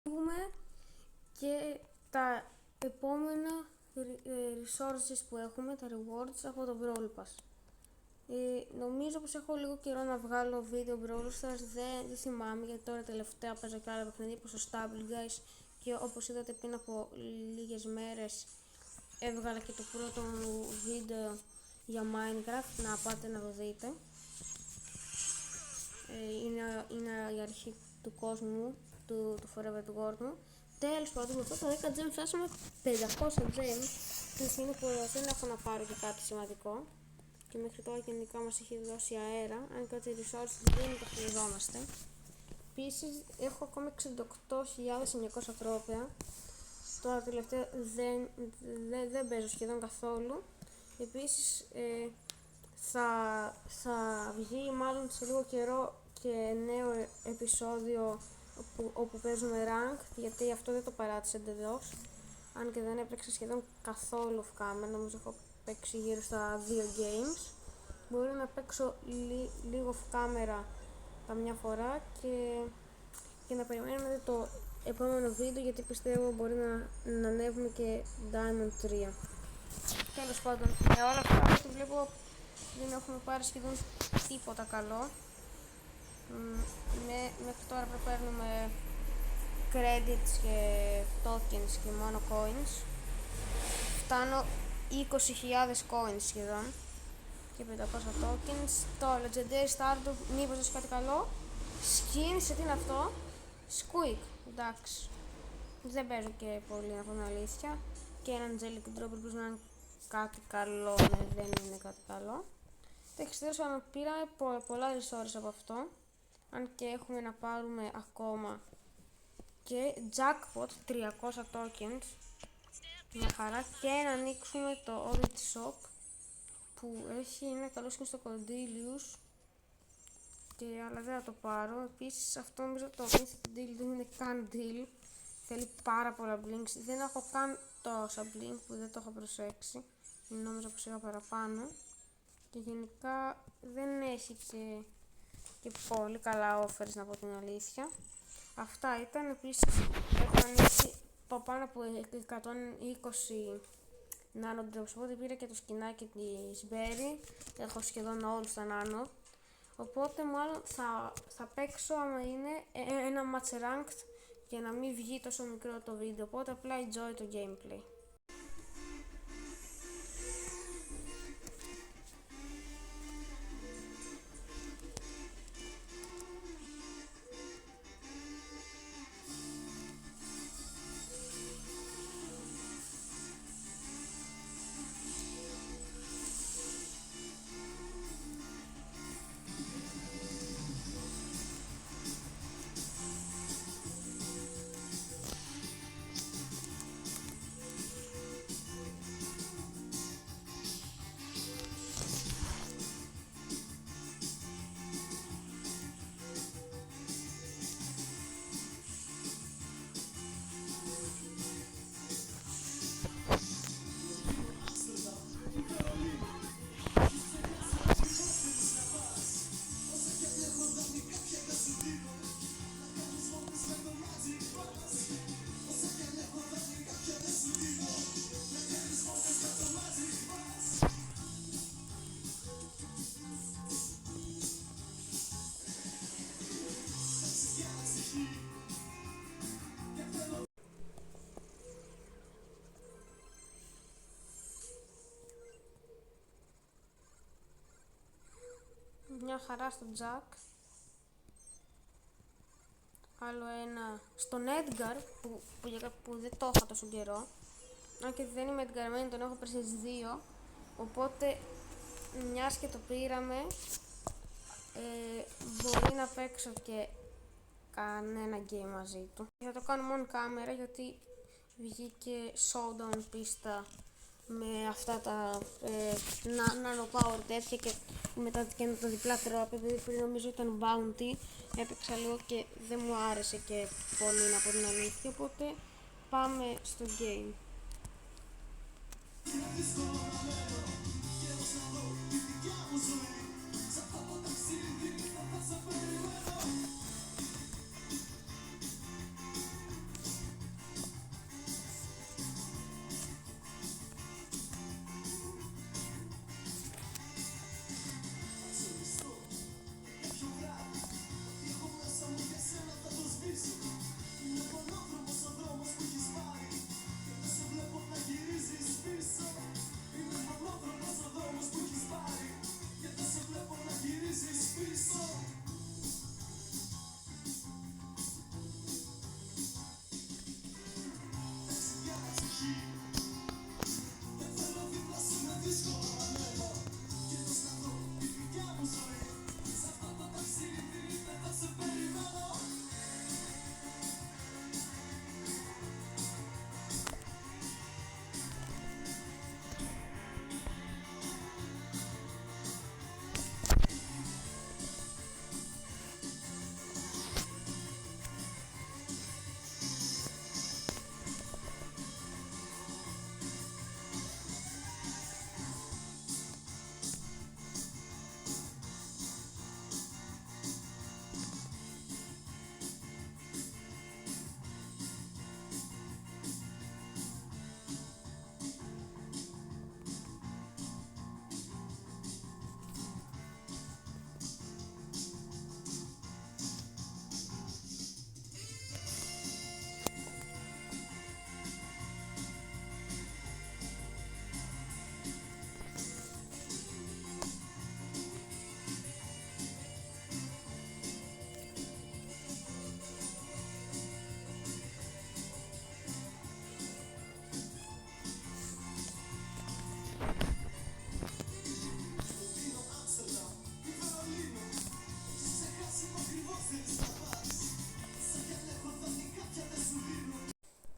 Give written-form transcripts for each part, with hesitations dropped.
Έχουμε και τα επόμενα resources που έχουμε, τα rewards από το Brawl Pass. Νομίζω πως έχω λίγο καιρό να βγάλω βίντεο Brawl Stars, δεν θυμάμαι, γιατί τώρα τελευταία παίζω και άλλα παιχνίδια όπως το Stable Guys, και όπως είδατε πριν από λίγες μέρες έβγαλα και το πρώτο μου βίντεο για Minecraft, να πάτε να το δείτε. Είναι η αρχή του κόσμου, του Forever του World. Τέλος πάντων, με αυτό τα 10 gems φτάσαμε 500 gems. Είναι που δεν έχω να πάρω και κάτι σημαντικό. Και μέχρι τώρα γενικά μας έχει δώσει αέρα, αν και ότι resources δεν το χρειαζόμαστε. Επίσης έχω ακόμα 68.900 τρόπαια. Τώρα τελευταία δεν παίζω σχεδόν καθόλου. Επίσης θα βγει μάλλον σε λίγο καιρό και νέο επεισόδιο όπου παίζουμε rank, γιατί αυτό δεν το παράτησα εντελώς, αν και δεν έπαιξα σχεδόν καθόλου off camera. Νομίζω έχω παίξει γύρω στα 2 games. Μπορώ να παίξω λίγο off camera καμιά φορά και να περιμένουμε το επόμενο βίντεο, γιατί πιστεύω μπορεί να ανέβουμε και Diamond 3. Τέλος πάντων, με όλα αυτά που βλέπω δεν έχουμε πάρει σχεδόν τίποτα καλό. Μέχρι τώρα παίρνουμε credits και tokens και μόνο coins. Φτάνω 20.000 coins σχεδόν και 500 tokens. Το Legendary Stardom, μήπως δώσει κάτι καλό. Skins, τι είναι αυτό? Squeak, εντάξει. Δεν παίζω και πολύ, να πω την αλήθεια. Και ένα Angelic Dropper που να είναι κάτι καλό, ναι, δεν είναι κάτι καλό. Τέλος πάντων, πήραμε πολλά resources από αυτό. Αν και έχουμε να πάρουμε ακόμα και jackpot 300 tokens. Μια χαρά. Και να ανοίξουμε το Audit Shop που έχει ένα καλό skin στο Cordelius, αλλά δεν θα το πάρω. Επίσης αυτό νομίζω το Mythic Deal δεν είναι καν deal. Θέλει πάρα πολλά blinks. Δεν έχω καν τόσα blink που δεν το έχω προσέξει. Νόμιζα πως είχα παραπάνω. Και γενικά δεν έχει και πολύ καλά offers, να πω την αλήθεια. Αυτά ήταν. Επίσης έχω ανοίξει πάνω από 120 nano drops, οπότε πήρα και το σκινάκι της Berry. Έχω σχεδόν όλους τα nano. Οπότε μάλλον θα παίξω άμα είναι ένα match ranked για να μην βγει τόσο μικρό το βίντεο. Οπότε απλά enjoy το gameplay. Μια χαρά στο Jack. Άλλο ένα στον Edgar που δεν το είχα τόσο καιρό. Αν και δεν είμαι edgarμένη, τον έχω πέρσι 2. Οπότε μιας και το πήραμε, μπορεί να παίξω και κανένα game μαζί του. Θα το κάνω μόνο κάμερα, γιατί βγήκε showdown πίστα με αυτά τα nano power τέτοια και μετά και τα διπλά τρόπια, επειδή πριν νομίζω ήταν bounty, έπαιξα λίγο και δεν μου άρεσε και πολύ, να πω την αλήθεια, οπότε πάμε στο game.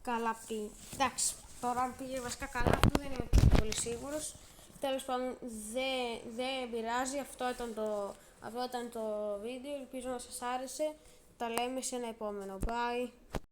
καλά πει. Εντάξει, τώρα αν πήγε βασικά καλά αυτό δεν είμαι και πολύ σίγουρος. Τέλος πάντων δεν πειράζει, αυτό ήταν το βίντεο, ελπίζω να σας άρεσε. Τα λέμε σε ένα επόμενο. Bye!